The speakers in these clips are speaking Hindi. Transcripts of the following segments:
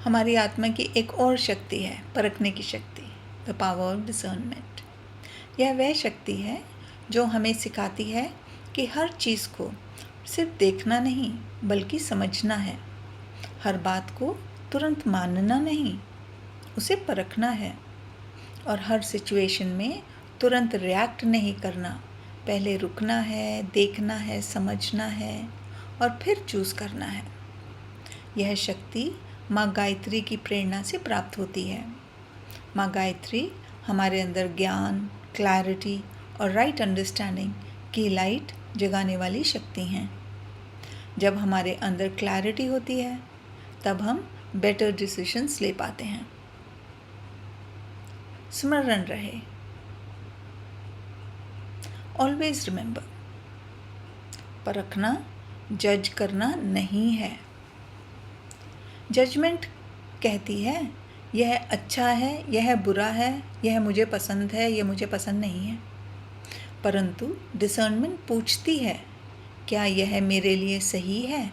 हमारी आत्मा की एक और शक्ति है, परखने की शक्ति, द पावर ऑफ डिसर्नमेंट। यह वह शक्ति है जो हमें सिखाती है कि हर चीज़ को सिर्फ देखना नहीं बल्कि समझना है। हर बात को तुरंत मानना नहीं, उसे परखना है। और हर सिचुएशन में तुरंत रिएक्ट नहीं करना, पहले रुकना है, देखना है, समझना है और फिर चूज़ करना है। यह शक्ति माँ गायत्री की प्रेरणा से प्राप्त होती है। माँ गायत्री हमारे अंदर ज्ञान, क्लैरिटी और राइट अंडरस्टैंडिंग की लाइट जगाने वाली शक्ति हैं। जब हमारे अंदर क्लैरिटी होती है तब हम बेटर डिसीजंस ले पाते हैं। स्मरण रहे, ऑलवेज रिमेंबर, परखना जज करना नहीं है। जजमेंट कहती है यह अच्छा है, यह बुरा है, यह मुझे पसंद है, यह मुझे पसंद नहीं है। परंतु डिसर्नमेंट पूछती है क्या यह मेरे लिए सही है,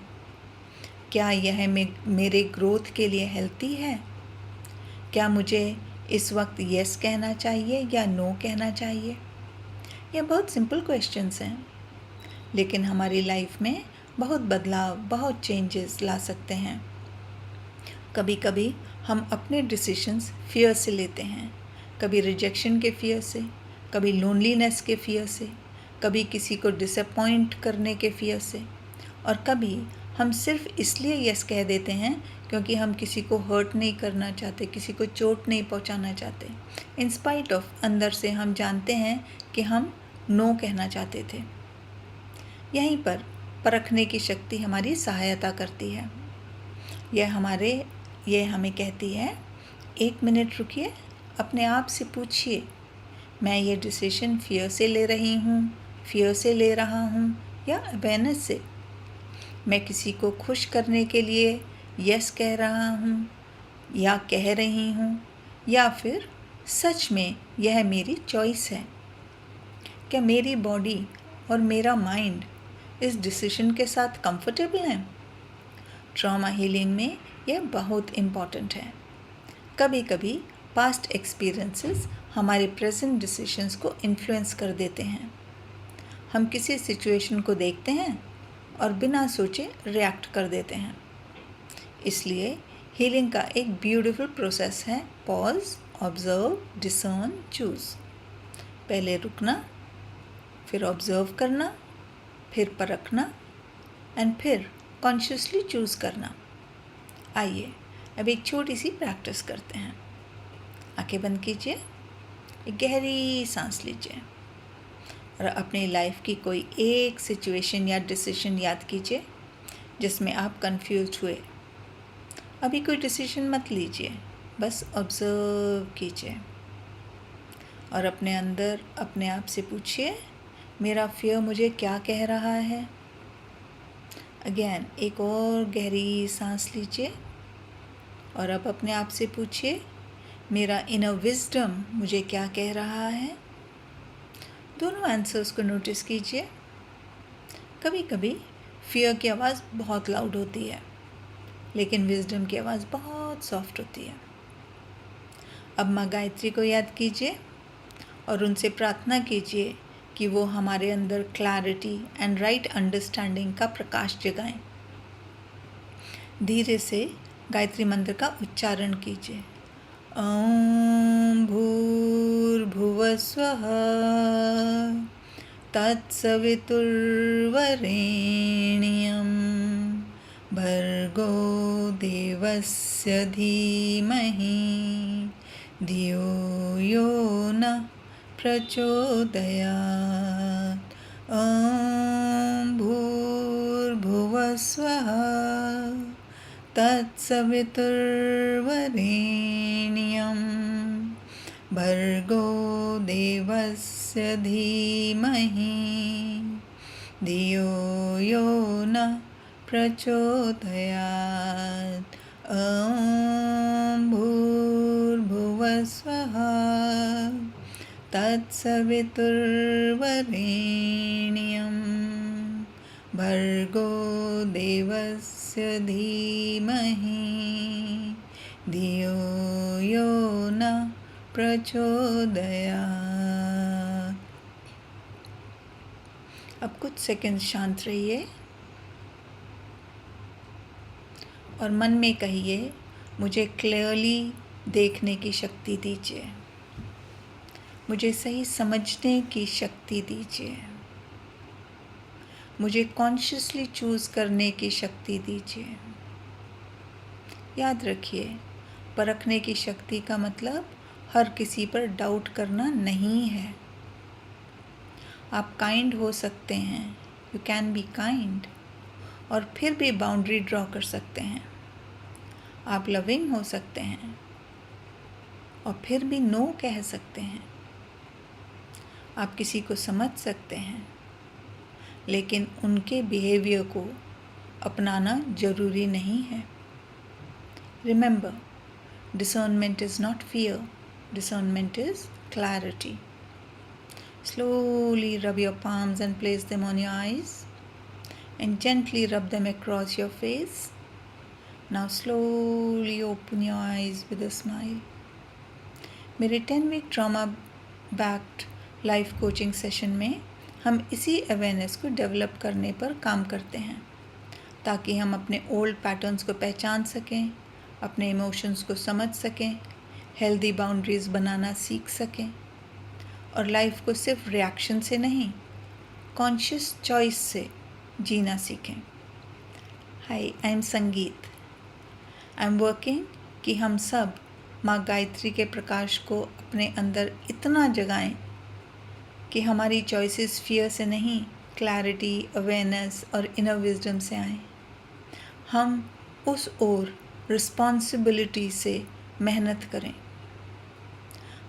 क्या यह मेरे ग्रोथ के लिए हेल्थी है, क्या मुझे इस वक्त यस कहना चाहिए या नो कहना चाहिए। ये बहुत सिंपल क्वेश्चंस हैं, लेकिन हमारी लाइफ में बहुत बदलाव, बहुत चेंजेस ला सकते हैं। कभी कभी हम अपने डिसीजंस फियर से लेते हैं, कभी रिजेक्शन के फियर से, कभी लोनलीनेस के फियर से, कभी किसी को डिसअपॉइंट करने के फियर से, और कभी हम सिर्फ इसलिए यस कह देते हैं क्योंकि हम किसी को हर्ट नहीं करना चाहते, किसी को चोट नहीं पहुंचाना चाहते। इन स्पाइट ऑफ अंदर से हम जानते हैं कि हम नो कहना चाहते थे। यहीं पर परखने की शक्ति हमारी सहायता करती है। यह हमें कहती है 1 मिनट रुकिए, अपने आप से पूछिए मैं ये डिसीजन फियर से ले रही हूँ, फियर से ले रहा हूँ या अवेयरनेस से। मैं किसी को खुश करने के लिए यस कह रहा हूँ या कह रही हूँ, या फिर सच में यह मेरी चॉइस है। क्या मेरी बॉडी और मेरा माइंड इस डिसीजन के साथ कंफर्टेबल हैं? ट्रॉमा हीलिंग में यह बहुत इम्पॉर्टेंट है। कभी कभी पास्ट एक्सपीरियंसेस हमारे प्रेजेंट डिसीजंस को इन्फ्लुएंस कर देते हैं। हम किसी सिचुएशन को देखते हैं और बिना सोचे रिएक्ट कर देते हैं। इसलिए हीलिंग का एक ब्यूटीफुल प्रोसेस है पॉज, ऑब्जर्व, डिसर्न, चूज़। पहले रुकना, फिर ऑब्जर्व करना, फिर परखना एंड फिर कॉन्शियसली चूज़ करना। आइए अब एक छोटी सी प्रैक्टिस करते हैं। आंखें बंद कीजिए, एक गहरी सांस लीजिए और अपनी लाइफ की कोई एक सिचुएशन या डिसीजन याद कीजिए जिसमें आप कंफ्यूज हुए। अभी कोई डिसीजन मत लीजिए, बस ऑब्जर्व कीजिए और अपने अंदर अपने आप से पूछिए मेरा फियर मुझे क्या कह रहा है। अगेन एक और गहरी सांस लीजिए और अब अपने आप से पूछिए मेरा इनर विजडम मुझे क्या कह रहा है। दोनों आंसर्स को नोटिस कीजिए। कभी कभी फियर की आवाज़ बहुत लाउड होती है, लेकिन विजडम की आवाज़ बहुत सॉफ्ट होती है। अब माँ गायत्री को याद कीजिए और उनसे प्रार्थना कीजिए कि वो हमारे अंदर क्लैरिटी एंड राइट अंडरस्टैंडिंग का प्रकाश जगाएं। धीरे से गायत्री मंत्र का उच्चारण कीजिए। ॐ भूर्भुवः स्वः तत्सवितुर्वरेण्यं भर्गो देवस्य धीमहि धियो यो नः प्रचोदयात्। ॐ भूर्भुवः स्वः तत्सवितुर्वरेण्यं भर्गो देवस्य धीमहि धियो यो नः प्रचोदयात्। ॐ भूर्भुवः स्वः तत्सवितुर्वरेण्यं भर्गो देवस्य धीमहि धियो यो न प्रचोदयात्। अब कुछ सेकंड शांत रहिए और मन में कहिए, मुझे क्लियरली देखने की शक्ति दीजिए, मुझे सही समझने की शक्ति दीजिए, मुझे कॉन्शियसली चूज़ करने की शक्ति दीजिए। याद रखिए, परखने की शक्ति का मतलब हर किसी पर डाउट करना नहीं है। आप काइंड हो सकते हैं, यू कैन बी काइंड, और फिर भी बाउंड्री ड्रॉ कर सकते हैं। आप लविंग हो सकते हैं और फिर भी नो कह सकते हैं। आप किसी को समझ सकते हैं, लेकिन उनके बिहेवियर को अपनाना जरूरी नहीं है। Remember, discernment is not fear, discernment is clarity. Slowly rub your palms and place them on your eyes, and gently rub them across your face. Now slowly open your eyes with a smile. मेरे 10-week trauma backed life coaching session में हम इसी अवेयरनेस को डेवलप करने पर काम करते हैं, ताकि हम अपने ओल्ड पैटर्न्स को पहचान सकें, अपने इमोशंस को समझ सकें, हेल्दी बाउंड्रीज बनाना सीख सकें और लाइफ को सिर्फ रिएक्शन से नहीं, कॉन्शियस चॉइस से जीना सीखें। हाय, आई एम संगीत। आई एम वर्किंग कि हम सब माँ गायत्री के प्रकाश को अपने अंदर इतना जगाएं कि हमारी चॉइसेस फियर से नहीं, क्लैरिटी, अवेयरनेस और इनर विजडम से आएं। हम उस ओर रिस्पॉन्सिबिलिटी से मेहनत करें।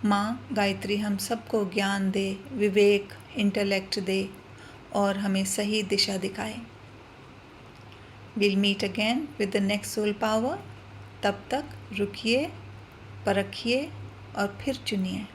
माँ गायत्री हम सबको ज्ञान दे, विवेक, इंटेलेक्ट दे और हमें सही दिशा दिखाए। We'll meet again with the next soul power. तब तक रुकिए, परखिए और फिर चुनिए।